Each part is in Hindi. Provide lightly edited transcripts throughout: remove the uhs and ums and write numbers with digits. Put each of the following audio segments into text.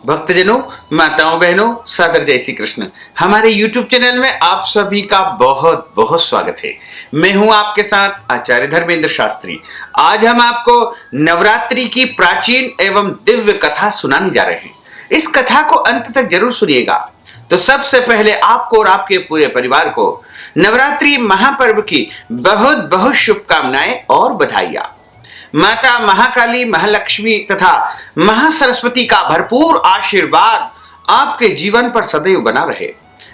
भक्तजनों, माताओं, बहनों, सादर जय श्री कृष्ण। हमारे YouTube चैनल में आप सभी का बहुत बहुत स्वागत है। मैं हूं आपके साथ आचार्य धर्मेंद्र शास्त्री। आज हम आपको नवरात्रि की प्राचीन एवं दिव्य कथा सुनाने जा रहे हैं। इस कथा को अंत तक जरूर सुनिएगा। तो सबसे पहले आपको और आपके पूरे परिवार को नवरात्रि महापर्व की बहुत बहुत शुभकामनाएं और बधाइयां। माता महाकाली, महालक्ष्मी तथा महासरस्वती का भरपूर आशीर्वाद आपके जीवन पर सदैव बना रहे।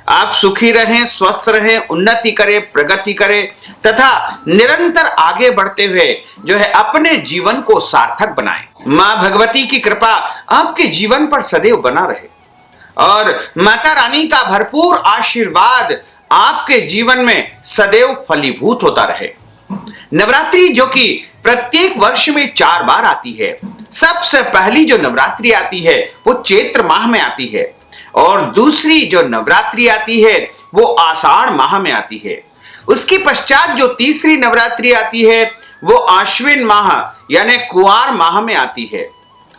आप सुखी रहें, स्वस्थ रहें, उन्नति करें, प्रगति करें तथा निरंतर आगे बढ़ते हुए अपने जीवन को सार्थक बनाएं। मां भगवती की कृपा आपके जीवन पर सदैव बना रहे और माता रानी का भरपूर आशीर्वाद आपके जीवन में सदैव फलीभूत होता रहे। नवरात्रि जो कि प्रत्येक वर्ष में 4 बार आती है। सबसे पहली जो नवरात्रि आती है वो चैत्र माह में आती है और दूसरी जो नवरात्रि आती है वो आषाढ़ माह में आती है। उसके पश्चात जो तीसरी नवरात्रि आती है वो आश्विन माह यानी कुआर माह में आती है।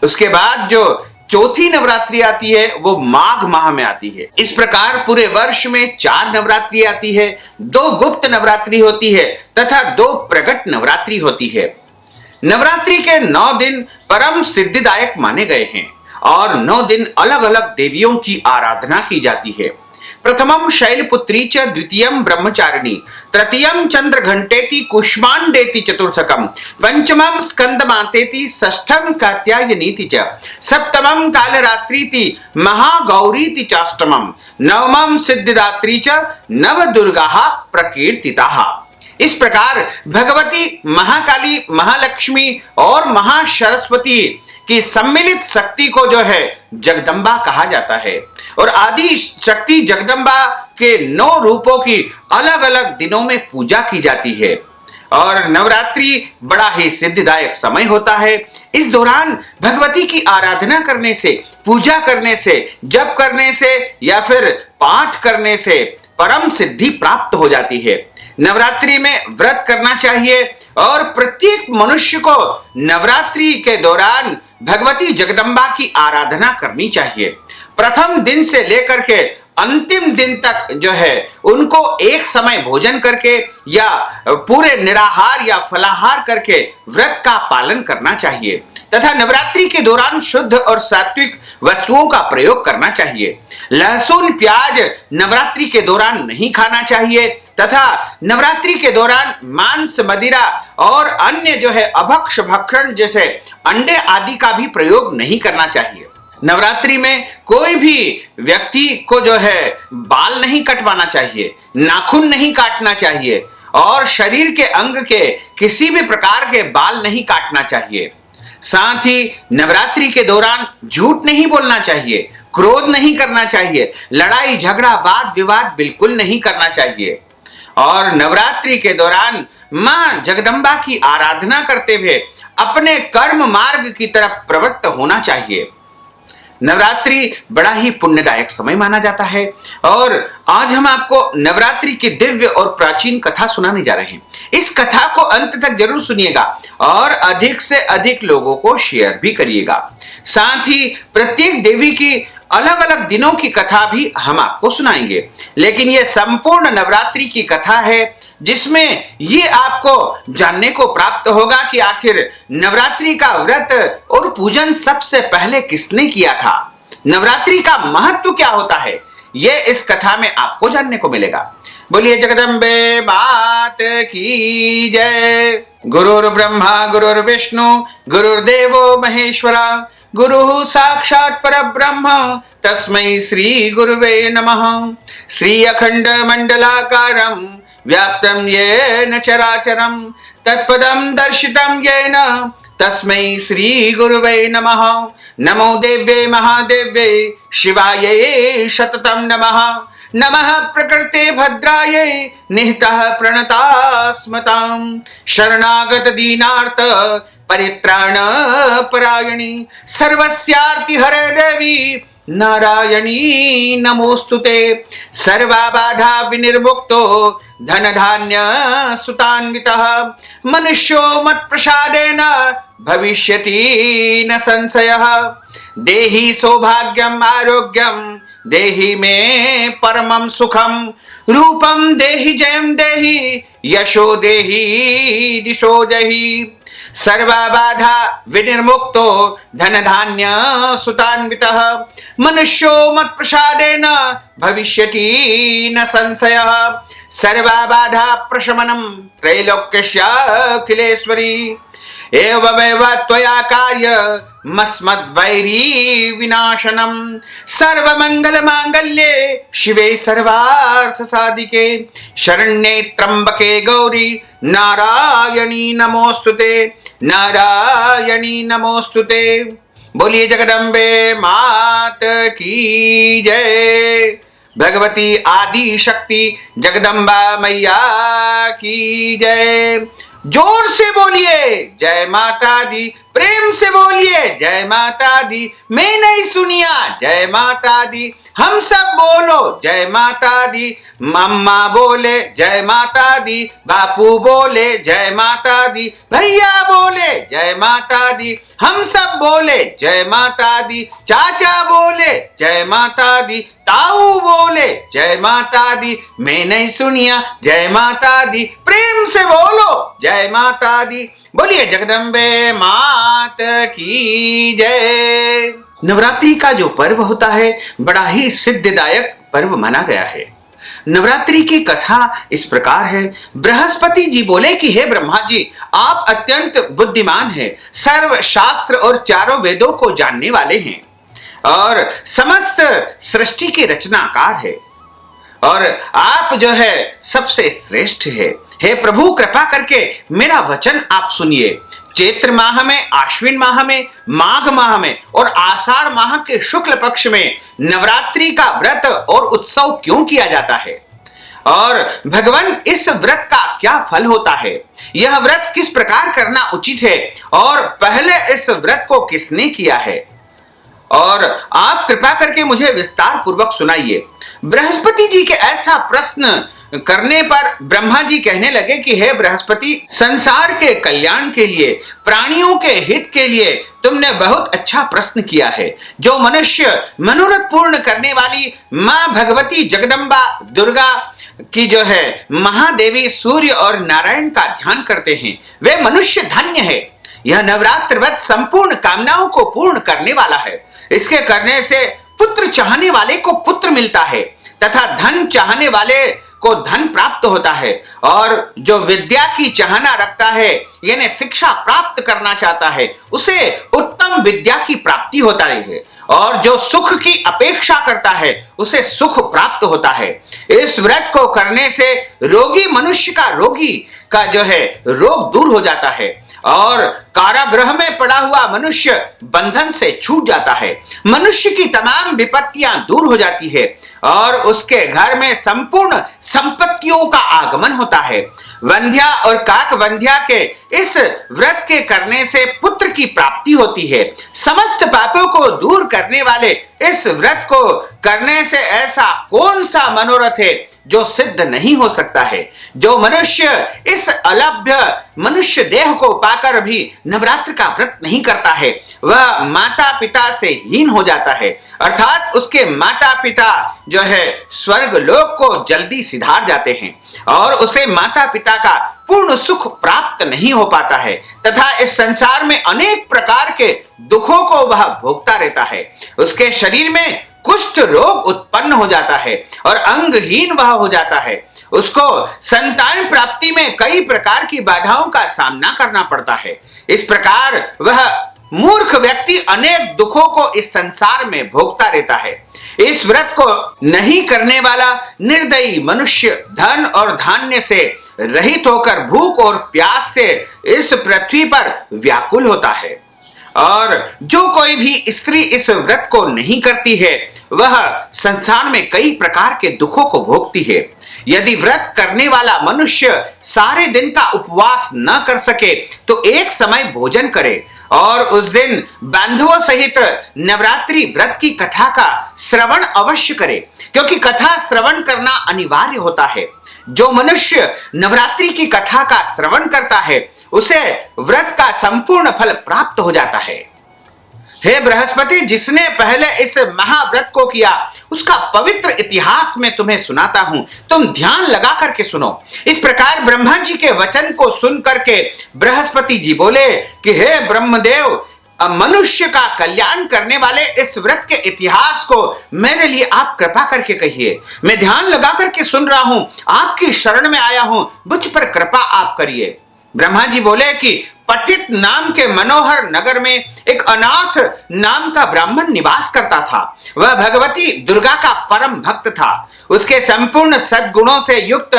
उसके बाद जो चौथी नवरात्रि आती है वो माघ माह में आती है। इस प्रकार पूरे वर्ष में 4 नवरात्रि आती है, 2 गुप्त नवरात्रि होती है तथा 2 प्रकट नवरात्रि होती है। नवरात्रि के 9 दिन परम सिद्धिदायक माने गए हैं और 9 दिन अलग अलग देवियों की आराधना की जाती है। प्रथमम शैलपुत्री च, द्वितीयम ब्रह्मचारिणी, तृतीयम चंद्रघंटेति, कुष्मांडेति चतुर्थकम, पंचमम स्कंदमातेति, षष्ठम कात्यायनीति च, सप्तमम कालरात्रीति, महागौरीति चाष्टमम, नवमम सिद्धिदात्री च, नवदुर्गाः प्रकीर्तिताः। इस प्रकार भगवती महाकाली, महालक्ष्मी और महासरस्वती की सम्मिलित शक्ति को जगदम्बा कहा जाता है और आदि शक्ति जगदम्बा के 9 रूपों की अलग अलग दिनों में पूजा की जाती है और नवरात्रि बड़ा ही सिद्धिदायक समय होता है। इस दौरान भगवती की आराधना करने से, पूजा करने से, जप करने से या फिर पाठ करने से परम सिद्धि प्राप्त हो जाती है। नवरात्रि में व्रत करना चाहिए और प्रत्येक मनुष्य को नवरात्रि के दौरान भगवती जगदम्बा की आराधना करनी चाहिए। प्रथम दिन से लेकर के अंतिम दिन तक उनको एक समय भोजन करके या पूरे निराहार या फलाहार करके व्रत का पालन करना चाहिए तथा नवरात्रि के दौरान शुद्ध और सात्विक वस्तुओं का प्रयोग करना चाहिए। लहसुन, प्याज नवरात्रि के दौरान नहीं खाना चाहिए तथा नवरात्रि के दौरान मांस, मदिरा और अन्य अभक्ष भक्षण जैसे अंडे आदि का भी प्रयोग नहीं करना चाहिए। नवरात्रि में कोई भी व्यक्ति को बाल नहीं कटवाना चाहिए, नाखून नहीं काटना चाहिए और शरीर के अंग के किसी भी प्रकार के बाल नहीं काटना चाहिए। साथ ही नवरात्रि के दौरान झूठ नहीं बोलना चाहिए, क्रोध नहीं करना चाहिए, लड़ाई झगड़ा वाद विवाद बिल्कुल नहीं करना चाहिए और नवरात्रि के दौरान मां जगदम्बा की आराधना करते हुए अपने कर्म मार्ग की तरफ प्रवृत्त होना चाहिए। नवरात्रि बड़ा ही पुण्यदायक समय माना जाता है और आज हम आपको नवरात्रि की दिव्य और प्राचीन कथा सुनाने जा रहे हैं। इस कथा को अंत तक जरूर सुनिएगा और अधिक से अधिक लोगों को शेयर भी करिएगा। साथ ही प्रत्येक देवी की अलग अलग दिनों की कथा भी हम आपको सुनाएंगे, लेकिन यह संपूर्ण नवरात्रि की कथा है जिसमें ये आपको जानने को प्राप्त होगा कि आखिर नवरात्रि का व्रत और पूजन सबसे पहले किसने किया था, नवरात्रि का महत्व क्या होता है, ये इस कथा में आपको जानने को मिलेगा। बोलिए जगदम्बे मात की जय। गुरुर् ब्रह्मा गुरुर्विष्णु गुरुर्देवो महेश्वरा, गुरु साक्षात् परब्रह्म तस्मै श्री गुरुवे नमः। श्री अखंड मंडलाकारं व्याप्तं येन चराचरं तत्पदं दर्शितं येन तस्मै श्री गुरुवे नमः। नमो देव्ये महादेव्ये शिवायै सततं नमः। नमः प्रकृते भद्रायै निहितः प्रणतास्मतां। शरणागत दीनार्थ परित्राण परायणी सर्वस्यार्ति हरे देवी नारायणी नमोस्तुते। सर्वबाधा विनिर्मुक्तो धन धान्य सुतान्वितः मनुष्यो मत् प्रसादेन भविष्यति न संशयः। देहि सौभाग्यम आरोग्यम देहि मे परमं सुखम रूपम देहि जयम देहि यशो देहि दिशो जहि। सर्वबाधा विनिर्मुक्तो धन धान्य सुतान्वितः मनुष्यो मत् प्रसादेन भविष्यति न संशयः। सर्वबाधा प्रशमनं त्रैलोक्यस्य अखिलेश्वरी। एवमेव त्वया कार्यमस्मद्वैरी विनाशनम्। सर्वमंगल मांगल्ये शिवे सर्वार्थ साधिके शरण्ये त्र्यंबके गौरी नारायणी नमोस्तुते नारायणी नमोस्तुते। बोलिए जगदम्बे मात की जय। भगवती आदि शक्ति जगदम्बा मैया की जय। जोर से बोलिए जय माता दी, प्रेम से बोलिए जय माता दी। मैं नहीं सुनिया जय माता दी, हम सब बोलो जय माता दी। मम्मा बोले जय माता दी, बापू बोले जय माता दी, भैया बोले जय माता दी, हम सब बोले जय माता दी। चाचा बोले जय माता दी, ताऊ बोले जय माता दी। मैं नहीं सुनिया जय माता दी, प्रेम से बोलो जय माता दी। बोलिए जगदम्बे मात की जय। नवरात्रि का जो पर्व होता है बड़ा ही सिद्धिदायक पर्व माना गया है। नवरात्रि की कथा इस प्रकार है। बृहस्पति जी बोले कि हे ब्रह्मा जी, आप अत्यंत बुद्धिमान हैं, सर्व शास्त्र और चारों वेदों को जानने वाले हैं और समस्त सृष्टि के रचनाकार है और आप जो है सबसे श्रेष्ठ है। हे प्रभु, कृपा करके मेरा वचन आप सुनिए। चैत्र माह में, आश्विन माह में, माघ माह में और आषाढ़ माह के शुक्ल पक्ष में नवरात्रि का व्रत और उत्सव क्यों किया जाता है और भगवान इस व्रत का क्या फल होता है, यह व्रत किस प्रकार करना उचित है और पहले इस व्रत को किसने किया है, और आप कृपा करके मुझे विस्तार पूर्वक सुनाइए। बृहस्पति जी के ऐसा प्रश्न करने पर ब्रह्मा जी कहने लगे कि हे बृहस्पति, संसार के कल्याण के लिए, प्राणियों के हित के लिए तुमने बहुत अच्छा प्रश्न किया है। जो मनुष्य मनोरथ पूर्ण करने वाली मां भगवती जगदम्बा दुर्गा की जो है महादेवी सूर्य और नारायण का ध्यान करते हैं, वे मनुष्य धन्य है। यह नवरात्र व्रत संपूर्ण कामनाओं को पूर्ण करने वाला है। इसके करने से पुत्र चाहने वाले को पुत्र मिलता है तथा धन चाहने वाले को धन प्राप्त होता है और जो विद्या की चाहना रखता है यानी शिक्षा प्राप्त करना चाहता है उसे उत्तम विद्या की प्राप्ति होता है और जो सुख की अपेक्षा करता है उसे सुख प्राप्त होता है। इस व्रत को करने से रोगी मनुष्य का रोगी का जो है रोग दूर हो जाता है और कारागृह में पड़ा हुआ मनुष्य बंधन से छूट जाता है। मनुष्य की तमाम विपत्तियां दूर हो जाती है और उसके घर में संपूर्ण संपत्तियों का आगमन होता है। वंध्या और काक वंध्या के इस व्रत के करने से पुत्र की प्राप्ति होती है। समस्त पापों को दूर करने वाले इस व्रत को करने से ऐसा कौन सा मनोरथ है जो सिद्ध नहीं हो सकता है। जो मनुष्य इस अलभ्य मनुष्य देह को पाकर भी नवरात्र का व्रत नहीं करता है वह माता पिता से हीन हो जाता है, अर्थात उसके माता पिता जो है स्वर्ग लोक को जल्दी सिधार जाते हैं और उसे माता पिता का पूर्ण सुख प्राप्त नहीं हो पाता है तथा इस संसार में अनेक प्रकार के दुखों को वह भोगता रहता है। उसके शरीर में कुष्ठ रोग उत्पन्न हो जाता है और अंगहीन वह हो जाता है। उसको संतान प्राप्ति में कई प्रकार की बाधाओं का सामना करना पड़ता है। इस प्रकार वह मूर्ख व्यक्ति अनेक दुखों को इस संसार में भोगता रहता है। इस व्रत को नहीं करने वाला निर्दयी मनुष्य धन और धान्य से रहित होकर भूख और प्यास से इस पृथ्वी पर व्याकुल होता है। और जो कोई भी स्त्री इस व्रत को नहीं करती है वह संसार में कई प्रकार के दुखों को भोगती है। यदि व्रत करने वाला मनुष्य सारे दिन का उपवास न कर सके तो एक समय भोजन करे और उस दिन बंधुओं सहित नवरात्रि व्रत की कथा का श्रवण अवश्य करे, क्योंकि कथा श्रवण करना अनिवार्य होता है। जो मनुष्य नवरात्रि की कथा का श्रवण करता है उसे व्रत का संपूर्ण फल प्राप्त हो जाता है। हे बृहस्पति, जिसने पहले इस महाव्रत को किया उसका पवित्र इतिहास मैं तुम्हें सुनाता हूं, तुम ध्यान लगा करके सुनो। इस प्रकार ब्रह्मा जी के वचन को सुन करके बृहस्पति जी बोले कि हे ब्रह्मदेव, मनुष्य का कल्याण करने वाले इस व्रत के इतिहास को मेरे लिए आप कृपा करके कहिए। मैं ध्यान लगा करके सुन रहा हूं, आपकी शरण में आया हूं, मुझ पर कृपा आप करिए। ब्रह्मा जी बोले कि पटित नाम के मनोहर नगर में एक अनाथ नाम का ब्राह्मण निवास करता था। वह भगवती दुर्गा का परम भक्त था। उसके संपूर्ण सद्गुणों से युक्त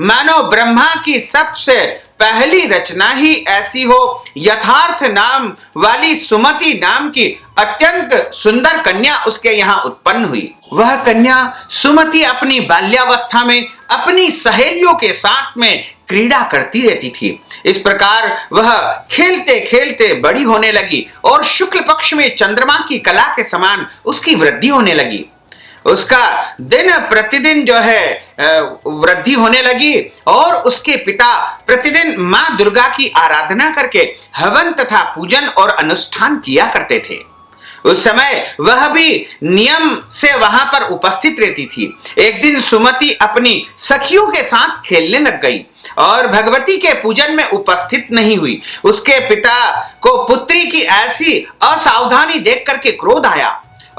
मानो ब्रह्मा की सबसे पहली रचना ही ऐसी हो, यथार्थ नाम वाली सुमति नाम की अत्यंत सुंदर कन्या उसके यहाँ उत्पन्न हुई। वह कन्या सुमति अपनी बाल्यावस्था में अपनी सहेलियों के साथ में क्रीड़ा करती रहती थी। इस प्रकार वह खेलते खेलते बड़ी होने लगी और शुक्ल पक्ष में चंद्रमा की कला के समान उसकी वृद्धि होने लगी। उसका दिन प्रतिदिन जो है वृद्धि होने लगी और उसके पिता प्रतिदिन मां दुर्गा की आराधना करके हवन तथा पूजन और अनुष्ठान किया करते थे। उस समय वह भी नियम से वहां पर उपस्थित रहती थी। एक दिन सुमति अपनी सखियों के साथ खेलने लग गई और भगवती के पूजन में उपस्थित नहीं हुई। उसके पिता को पुत्री की ऐसी असावधानी देख करके क्रोध आया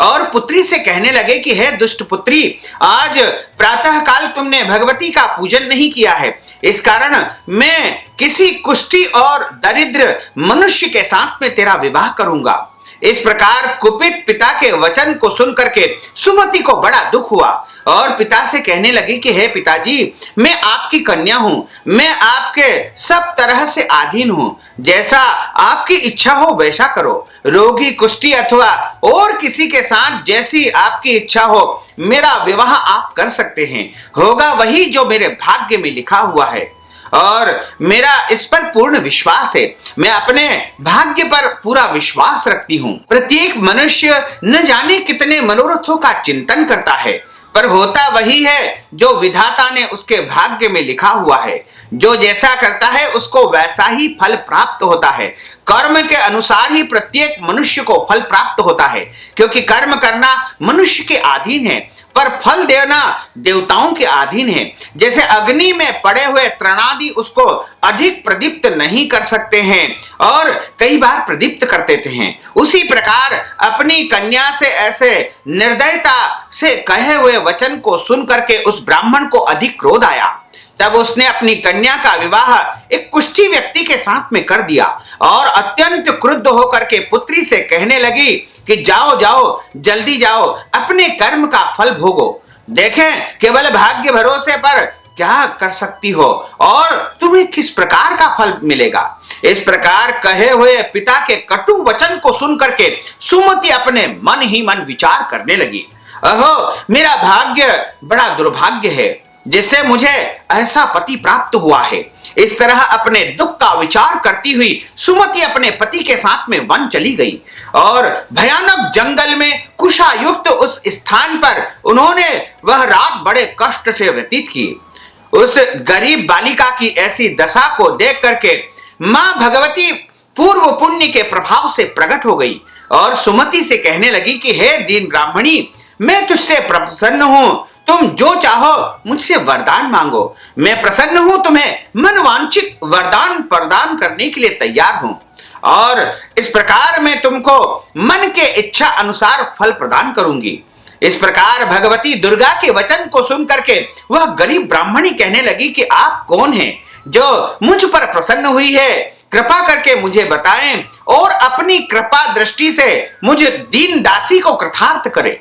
और पुत्री से कहने लगे कि हे दुष्ट पुत्री, आज प्रातः काल तुमने भगवती का पूजन नहीं किया है, इस कारण मैं किसी कुष्ठी और दरिद्र मनुष्य के साथ में तेरा विवाह करूंगा। इस प्रकार कुपित पिता के वचन को सुन करके सुमति को बड़ा दुख हुआ और पिता से कहने लगी कि हे पिताजी, मैं आपकी कन्या हूं, मैं आपके सब तरह से अधीन हूं, जैसा आपकी इच्छा हो वैसा करो। रोगी, कुष्ठी अथवा और किसी के साथ जैसी आपकी इच्छा हो मेरा विवाह आप कर सकते हैं, होगा वही जो मेरे भाग्य में लिखा हुआ है और मेरा इस पर पूर्ण विश्वास है। मैं अपने भाग्य पर पूरा विश्वास रखती हूँ। प्रत्येक मनुष्य न जाने कितने मनोरथों का चिंतन करता है, पर होता वही है जो विधाता ने उसके भाग्य में लिखा हुआ है। जो जैसा करता है उसको वैसा ही फल प्राप्त होता है। कर्म के अनुसार ही प्रत्येक मनुष्य को फल प्राप्त होता है, क्योंकि कर्म करना मनुष्य के अधीन है पर फल देना देवताओं के अधीन है। जैसे अग्नि में पड़े हुए तृणादि उसको अधिक प्रदीप्त नहीं कर सकते हैं और कई बार प्रदीप्त कर देते हैं, उसी प्रकार अपनी कन्या से ऐसे निर्दयता से कहे हुए वचन को सुन करके उस ब्राह्मण को अधिक क्रोध आया। तब उसने अपनी कन्या का विवाह एक कुष्ठी व्यक्ति के साथ में कर दिया और अत्यंत क्रुद्ध होकर के पुत्री से कहने लगी कि जाओ जाओ, जल्दी जाओ, अपने कर्म का फल भोगो। देखें केवल भाग्य भरोसे पर क्या कर सकती हो और तुम्हें किस प्रकार का फल मिलेगा। इस प्रकार कहे हुए पिता के कटु वचन को सुन करके सुमति अपने मन ही मन विचार करने लगी, अहो मेरा भाग्य बड़ा दुर्भाग्य है जिससे मुझे ऐसा पति प्राप्त हुआ है। इस तरह अपने दुख का विचार करती हुई सुमति अपने पति के साथ में वन चली गई और भयानक जंगल में कुशायुक्त उस स्थान पर उन्होंने वह रात बड़े कष्ट से व्यतीत की। उस गरीब बालिका की ऐसी दशा को देख करके मां भगवती पूर्व पुण्य के प्रभाव से प्रकट हो गई और सुमति से कहने लगी कि हे दीन ब्राह्मणी, मैं तुझसे प्रसन्न हूं, तुम जो चाहो मुझसे वरदान मांगो। मैं प्रसन्न हूं, तुम्हें मनवांछित वरदान प्रदान करने के लिए तैयार हूं और इस प्रकार मैं तुमको मन के इच्छा अनुसार फल प्रदान करूंगी। इस प्रकार भगवती दुर्गा के वचन को सुन करके वह गरीब ब्राह्मणी कहने लगी कि आप कौन हैं जो मुझ पर प्रसन्न हुई है, कृपा करके मुझे बताएं और अपनी कृपा दृष्टि से मुझ दीन दासी को कृतार्थ करे।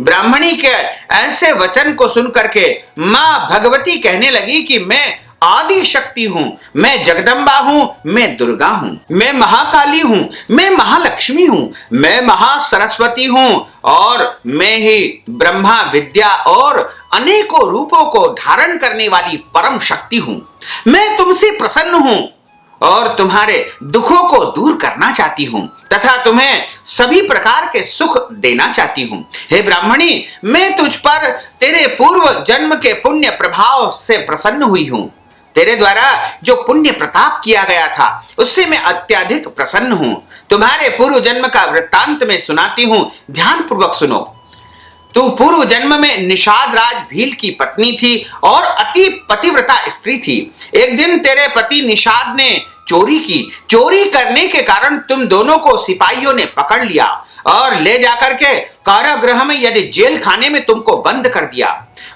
ब्राह्मणी के ऐसे वचन को सुन करके मां भगवती कहने लगी कि मैं आदि शक्ति हूँ, मैं जगदम्बा हूँ, मैं दुर्गा हूँ, मैं महाकाली हूँ, मैं महालक्ष्मी हूँ, मैं महासरस्वती हूँ और मैं ही ब्रह्मा विद्या और अनेकों रूपों को धारण करने वाली परम शक्ति हूँ। मैं तुमसे प्रसन्न हूँ और तुम्हारे दुखों को दूर करना चाहती हूँ तथा तुम्हें सभी प्रकार के सुख देना चाहती हूँ। हे ब्राह्मणी, मैं तुझ पर तेरे पूर्व जन्म के पुण्य प्रभाव से प्रसन्न हुई हूँ। तेरे द्वारा जो पुण्य प्रताप किया गया था उससे मैं अत्यधिक प्रसन्न हूँ। तुम्हारे पूर्व जन्म का वृत्तांत में सुनाती हूँ, ध्यान पूर्वक सुनो। तू पूर्व जन्म में निषाद राज भील की पत्नी थी और अति पतिव्रता स्त्री थी। एक दिन तेरे पति निषाद ने चोरी की। चोरी करने के कारण तुम दोनों को सिपाहियों ने पकड़ लिया और ले जाकर के कारागृह में यानी जेल खाने में तुमको बंद कर दिया।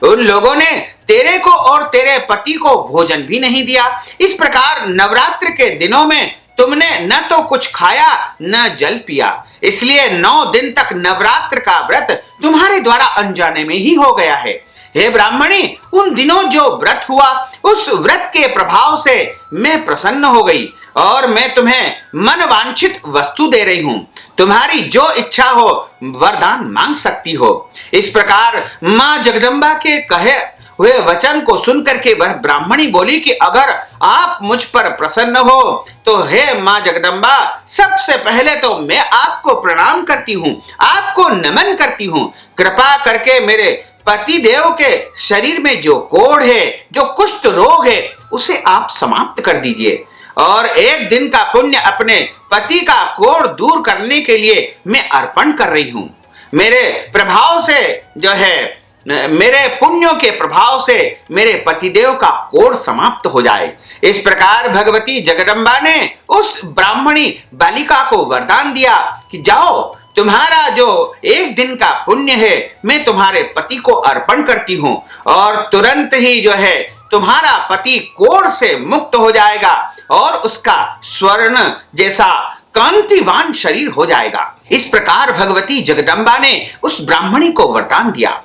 उन लोगों ने तेरे को और तेरे पति को भोजन भी नहीं दिया। इस प्रकार नवरात्र के दिनों में तुमने न तो कुछ खाया न जल पिया, इसलिए 9 दिन तक नवरात्र का व्रत तुम्हारे द्वारा अनजाने में ही हो गया है। हे ब्राह्मणी, उन दिनों जो व्रत हुआ उस व्रत के प्रभाव से मैं प्रसन्न हो गई और मैं तुम्हें मन वांछित वस्तु दे रही हूं। तुम्हारी जो इच्छा हो वरदान मांग सकती हो। इस प्रकार मां जगदम्बा के कहे हुए वचन को सुनकर के वह ब्राह्मणी बोली कि अगर आप मुझ पर प्रसन्न हो तो हे मां जगदम्बा, सबसे पहले तो मैं आपको प्रणाम करती हूँ, आपको नमन करती हूँ। कृपा करके मेरे पति देव के शरीर में जो कोढ़ है, जो कुष्ठ रोग है, उसे आप समाप्त कर दीजिए और एक दिन का पुण्य अपने पति का कोढ़ दूर करने के लिए मैं अर्पण कर रही हूँ। मेरे प्रभाव से जो है, मेरे पुण्यों के प्रभाव से मेरे पतिदेव का कोढ़ समाप्त हो जाए। इस प्रकार भगवती जगदम्बा ने उस ब्राह्मणी बालिका को वरदान दिया कि जाओ, तुम्हारा जो एक दिन का पुण्य है मैं तुम्हारे पति को अर्पण करती हूँ और तुरंत ही जो है तुम्हारा पति कोढ़ से मुक्त हो जाएगा और उसका स्वर्ण जैसा कांतिवान शरीर हो जाएगा। इस प्रकार भगवती जगदम्बा ने उस ब्राह्मणी को वरदान दिया।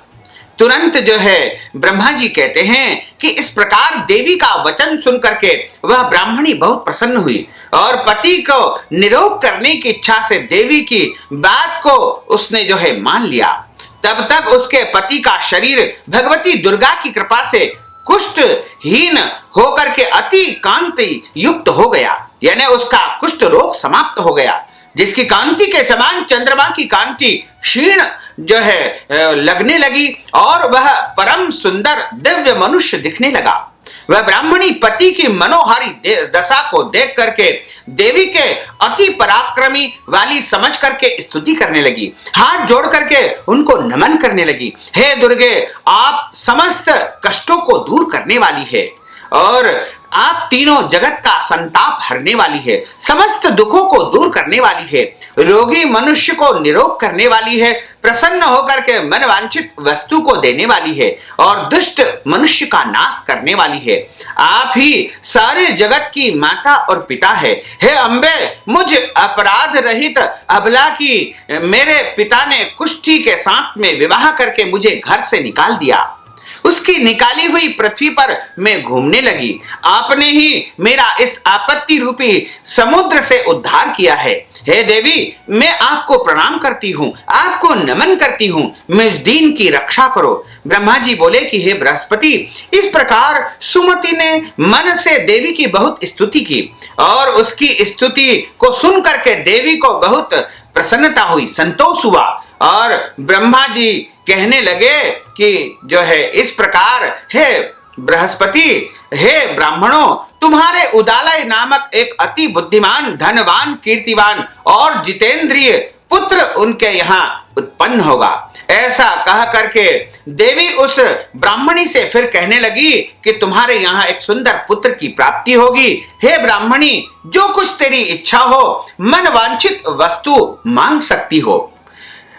तुरंत जो है ब्रह्मा जी कहते हैं कि इस प्रकार देवी का वचन सुन करके वह ब्राह्मणी बहुत प्रसन्न हुई और पति को निरोग करने की इच्छा से देवी की बात को उसने जो है मान लिया। तब तक उसके पति का शरीर भगवती दुर्गा की कृपा से कुष्ठहीन होकर के अति कांति युक्त हो गया, यानी उसका कुष्ठ रोग समाप्त हो गया। जिसकी कांति के समान चंद्रमा की कांति क्षीण जो है लगने लगी और वह परम सुंदर दिव्य मनुष्य दिखने लगा। वह ब्राह्मणी पति की मनोहारी दशा को देख करके देवी के अति पराक्रमी वाली समझ करके स्तुति करने लगी, हाथ जोड़ करके उनको नमन करने लगी। हे दुर्गे, आप समस्त कष्टों को दूर करने वाली है और आप तीनों जगत का संताप हरने वाली है, समस्त दुखों को दूर करने वाली है, रोगी मनुष्य को निरोग करने वाली है, प्रसन्न होकर के मनवांछित वस्तु को देने वाली है और दुष्ट मनुष्य का नाश करने वाली है। आप ही सारे जगत की माता और पिता है। हे अम्बे, मुझ अपराध रहित अबला की मेरे पिता ने कुष्ठी के साथ में विवाह करके मुझे घर से निकाल दिया। उसकी निकाली हुई पृथ्वी पर मैं घूमने लगी। आपने ही मेरा इस आपत्ति रूपी समुद्र से उद्धार किया है। हे देवी, मैं आपको प्रणाम करती हूँ, आपको नमन करती हूँ, मुझ दीन की रक्षा करो। ब्रह्मा जी बोले कि हे बृहस्पति, इस प्रकार सुमति ने मन से देवी की बहुत स्तुति की और उसकी स्तुति को सुन करके देवी को बहुत प्रसन्नता हुई, संतोष हुआ और ब्रह्मा जी कहने लगे कि जो है इस प्रकार, हे बृहस्पति, हे ब्राह्मणों, तुम्हारे उदालय नामक एक अति बुद्धिमान, धनवान, कीर्तिवान और जितेंद्रिय पुत्र उनके यहाँ उत्पन्न होगा। ऐसा कह करके देवी उस ब्राह्मणी से फिर कहने लगी कि तुम्हारे यहाँ एक सुंदर पुत्र की प्राप्ति होगी। हे ब्राह्मणी, जो कुछ तेरी इच्छा हो मन वांछित वस्तु मांग सकती हो।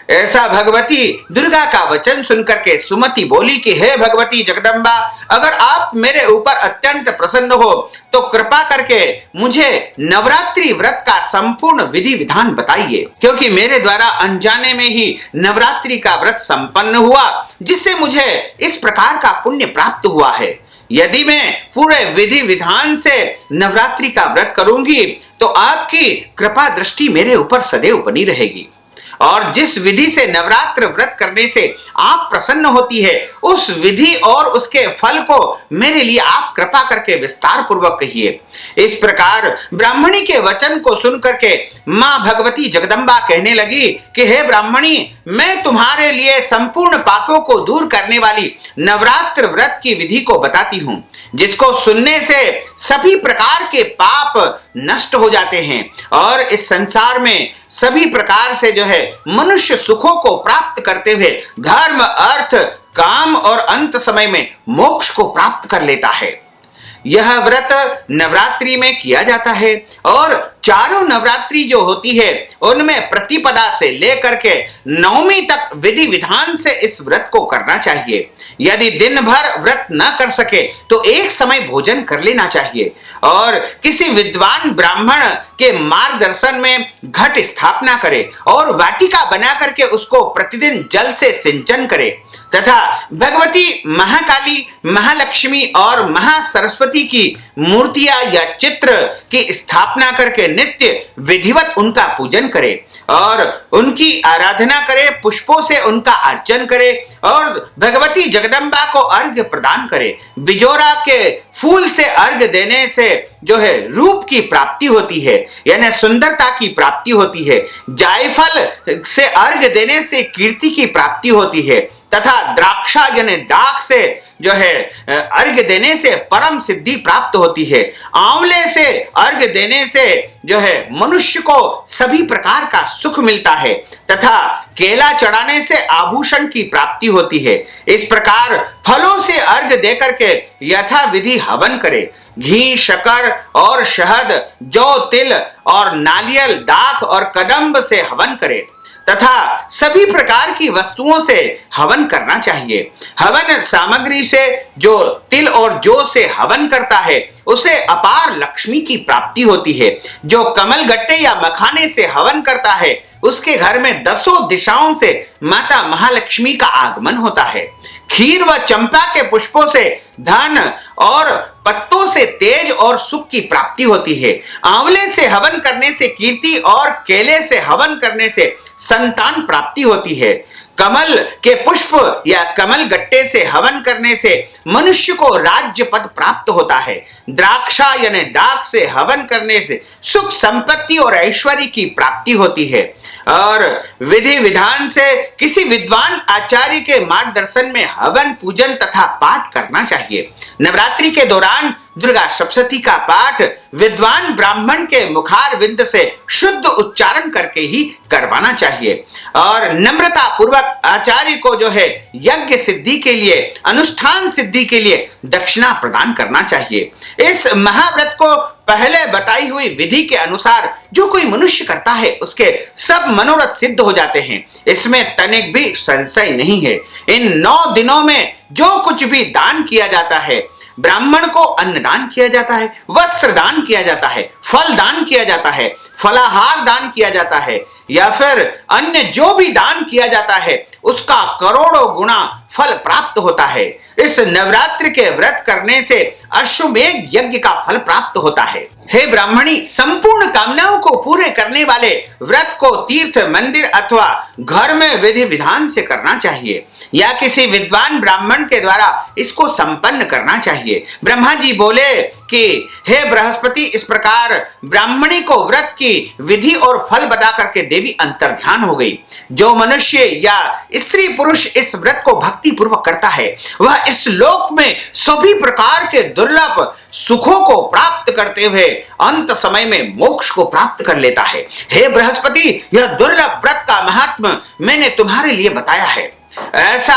ऐसा भगवती दुर्गा का वचन सुनकर के सुमति बोली कि हे भगवती जगदम्बा, अगर आप मेरे ऊपर अत्यंत प्रसन्न हो तो कृपा करके मुझे नवरात्रि व्रत का संपूर्ण विधि विधान बताइए, क्योंकि मेरे द्वारा अनजाने में ही नवरात्रि का व्रत संपन्न हुआ जिससे मुझे इस प्रकार का पुण्य प्राप्त हुआ है। यदि मैं पूरे विधि विधान से नवरात्रि का व्रत करूंगी तो आपकी कृपा दृष्टि मेरे ऊपर सदैव बनी रहेगी। और जिस विधि से नवरात्र व्रत करने से आप प्रसन्न होती है, उस विधि और उसके फल को मेरे लिए आप कृपा करके विस्तार पूर्वक कहिए। इस प्रकार ब्राह्मणी के वचन को सुनकर के मां भगवती जगदम्बा कहने लगी कि हे ब्राह्मणी, मैं तुम्हारे लिए संपूर्ण पापों को दूर करने वाली नवरात्र व्रत की विधि को बताती हूं, जिसको सुनने से सभी प्रकार के पाप नष्ट हो जाते हैं और इस संसार में सभी प्रकार से जो है मनुष्य सुखों को प्राप्त करते हुए धर्म, अर्थ, काम और अंत समय में मोक्ष को प्राप्त कर लेता है। यह व्रत नवरात्रि में किया जाता है और चारों नवरात्रि जो होती है उनमें प्रतिपदा से लेकर के नवमी तक विधि विधान से इस व्रत को करना चाहिए। यदि दिन भर व्रत न कर सके तो एक समय भोजन कर लेना चाहिए और किसी विद्वान ब्राह्मण के मार्गदर्शन में घट स्थापना करे और वाटिका बना करके उसको प्रतिदिन जल से सिंचन करे तथा भगवती महाकाली, महालक्ष्मी और महासरस्वती की मूर्तियां या चित्र की स्थापना करके नित्य विधिवत उनका पूजन करे और उनकी आराधना करे, पुष्पों से उनका अर्चन करे और भगवती जगदम्बा को अर्घ्य प्रदान करे। बिजोरा के फूल से अर्घ्य देने से जो है रूप की प्राप्ति होती है, यानी सुंदरता की प्राप्ति होती है। जायफल से अर्घ्य देने से कीर्ति की प्राप्ति होती है तथा द्राक्षा यानी दाख से जो है अर्घ्य देने से परम सिद्धि प्राप्त होती है। आंवले से अर्घ्य देने से जो है मनुष्य को सभी प्रकार का सुख मिलता है तथा केला चढ़ाने से आभूषण की प्राप्ति होती है। इस प्रकार फलों से अर्घ्य देकर के यथा विधि हवन करे। घी, शक्कर और शहद, जौ, तिल और नारियल, दाख और कदम्ब से हवन करे तथा सभी प्रकार की वस्तुओं से हवन करना चाहिए। हवन सामग्री से जो तिल और जौ से हवन करता है उसे अपार लक्ष्मी की प्राप्ति होती है। जो कमल गट्टे या मखाने से हवन करता है उसके घर में 10 दिशाओं से माता महालक्ष्मी का आगमन होता है। खीर व चंपा के पुष्पों से धन और पत्तों से तेज और सुख की प्राप्ति होती है। आंवले से हवन करने से कीर्ति और केले से हवन करने से संतान प्राप्ति होती है। कमल के पुष्प या कमल गट्टे से हवन करने से मनुष्य को राज्य पद प्राप्त होता है। द्राक्षा यानी दाख से हवन करने से सुख, संपत्ति और ऐश्वर्य की प्राप्ति होती है और विधि विधान से किसी विद्वान आचार्य के मार्गदर्शन में हवन, पूजन तथा पाठ करना चाहिए। नवरात्रि के दौरान दुर्गा सप्तशती का पाठ विद्वान ब्राह्मण के मुखार विंद से शुद्ध उच्चारण करके ही करवाना चाहिए और नम्रता पूर्वक आचार्य को जो है यज्ञ सिद्धि के लिए, अनुष्ठान सिद्धि के लिए दक्षिणा प्रदान करना चाहिए। इस महाव्रत को पहले बताई हुई विधि के अनुसार जो कोई मनुष्य करता है उसके सब मनोरथ सिद्ध हो जाते हैं, इसमें तनिक भी संशय नहीं है। इन 9 दिनों में जो कुछ भी दान किया जाता है, ब्राह्मण को अन्नदान किया जाता है, वस्त्र दान किया जाता है, फल दान किया जाता है, फलाहार दान किया जाता है या फिर अन्य जो भी दान किया जाता है उसका करोड़ों गुना फल प्राप्त होता है। इस नवरात्र के व्रत करने से अश्वमेध यज्ञ का फल प्राप्त होता है। हे ब्राह्मणी, संपूर्ण कामनाओं को पूरे करने वाले व्रत को तीर्थ, मंदिर अथवा घर में विधि विधान से करना चाहिए या किसी विद्वान ब्राह्मण के द्वारा इसको संपन्न करना चाहिए। ब्रह्मा जी बोले कि हे बृहस्पति, इस प्रकार ब्राह्मणी को व्रत की विधि और फल बता करके देवी अंतर्ध्यान हो गई। जो मनुष्य या स्त्री पुरुष इस व्रत को भक्ति पूर्वक करता है वह इस लोक में सभी प्रकार के दुर्लभ सुखों को प्राप्त करते हुए अंत समय में मोक्ष को प्राप्त कर लेता है। हे बृहस्पति, यह दुर्लभ व्रत का महात्म मैंने तुम्हारे लिए बताया है। ऐसा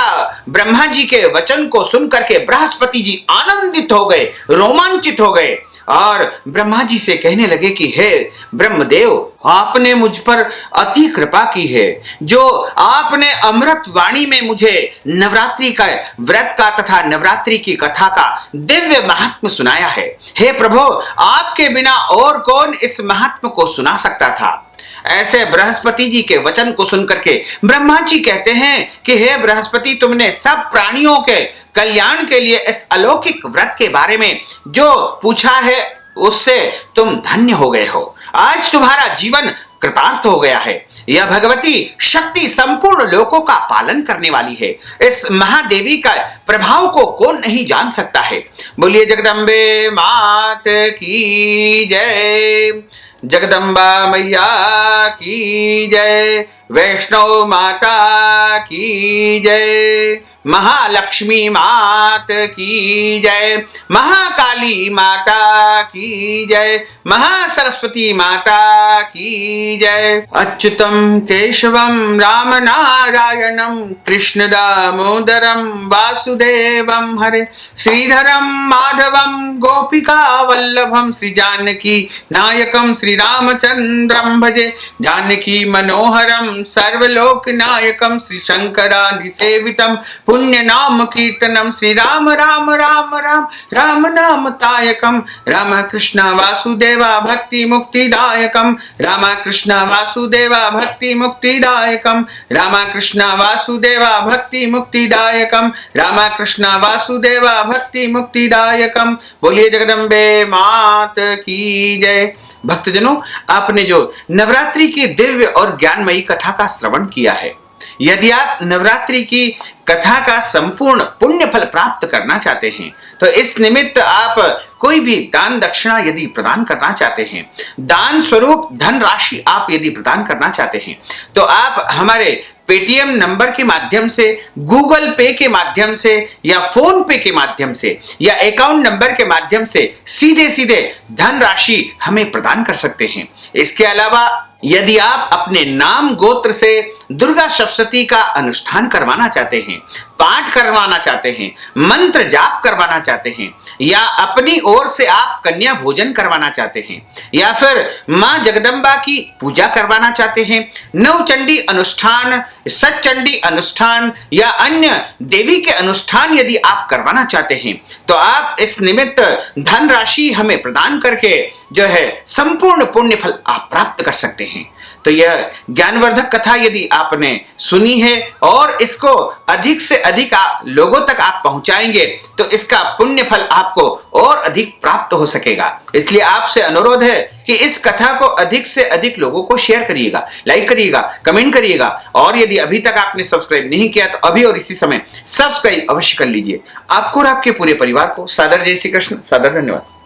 ब्रह्मा जी के वचन को सुनकर के बृहस्पति जी आनंदित हो गए, रोमांचित हो गए और ब्रह्मा जी से कहने लगे कि हे ब्रह्मदेव, आपने मुझ पर अति कृपा की है जो आपने अमृत वाणी में मुझे नवरात्रि का व्रत का तथा नवरात्रि की कथा का दिव्य महात्म सुनाया है। हे प्रभु, आपके बिना और कौन इस महात्म को सुना सकता था। ऐसे बृहस्पति जी के वचन को सुनकर के ब्रह्मा जी कहते हैं कि हे बृहस्पति, तुमने सब प्राणियों के कल्याण के लिए इस अलौकिक व्रत के बारे में जो पूछा है उससे तुम धन्य हो गए हो। आज तुम्हारा जीवन कृतार्थ हो गया है। यह भगवती शक्ति संपूर्ण लोकों का पालन करने वाली है। इस महादेवी का प्रभाव को कौन नहीं जान सकता है। बोलिए जगदम्बे मात की जय, जगदम्बा मैया की जय, वैष्णव माता की जय, महालक्ष्मी मात की जय, महाकाली माता की जय, महासरस्वती माता की जय। अच्युतम केशवम राम नारायणम कृष्ण दामोदरम वासुदेवम हरे, श्रीधरम माधवम गोपिका वल्लभम, श्री जानकी नायकम श्री रामचंद्रम भजे, जानकी मनोहरम सर्वलोक नायकम, श्री शंकरादिसेवितम पुण्य नाम कीर्तनम, श्री राम राम राम राम राम नाम तायकम, राम कृष्ण वासुदेवा भक्ति मुक्तिदायकम, राम कृष्ण वासुदेवा भक्ति मुक्तिदायकम, राम कृष्ण वासुदेवा भक्ति मुक्तिदायकम, राम कृष्ण वासुदेवा भक्ति मुक्तिदायकम। बोलिए जगदम्बे मात की जय। भक्तजनों, आपने जो नवरात्रि की दिव्य और ज्ञानमयी कथा का श्रवण किया है, यदि आप नवरात्रि की कथा का संपूर्ण पुण्य फल प्राप्त करना चाहते हैं तो इस निमित्त आप कोई भी दान दक्षिणा यदि प्रदान करना चाहते हैं, दान स्वरूप धन राशि आप यदि प्रदान करना चाहते हैं, तो आप हमारे पेटीएम नंबर के माध्यम से, गूगल पे के माध्यम से या फोन पे के माध्यम से या अकाउंट नंबर के माध्यम से सीधे सीधे धन राशि हमें प्रदान कर सकते हैं। इसके अलावा यदि आप अपने नाम गोत्र से दुर्गा सप्तशती का अनुष्ठान करवाना चाहते हैं, पाठ करवाना चाहते हैं, मंत्र जाप करवाना चाहते हैं, या अपनी ओर से आप कन्या भोजन करवाना चाहते हैं, या फिर मां जगदम्बा की पूजा करवाना चाहते हैं, नवचंडी अनुष्ठान, सतचंडी अनुष्ठान या अन्य देवी के अनुष्ठान यदि आप करवाना चाहते हैं, तो आप इस निमित्त धन राशि हमें प्रदान करके जो है संपूर्ण पुण्य फल आप प्राप्त कर सकते हैं। तो यह ज्ञानवर्धक कथा यदि आपने सुनी है और इसको अधिक से अधिक लोगों तक आप पहुंचाएंगे तो इसका पुण्य फल आपको और अधिक प्राप्त हो सकेगा। इसलिए आपसे अनुरोध है कि इस कथा को अधिक से अधिक लोगों को शेयर करिएगा, लाइक करिएगा, कमेंट करिएगा, और यदि अभी तक आपने सब्सक्राइब नहीं किया तो अभी और इसी समय सब्सक्राइब अवश्य कर लीजिए। आपको और आपके पूरे परिवार को सादर जय श्री कृष्ण, सादर धन्यवाद।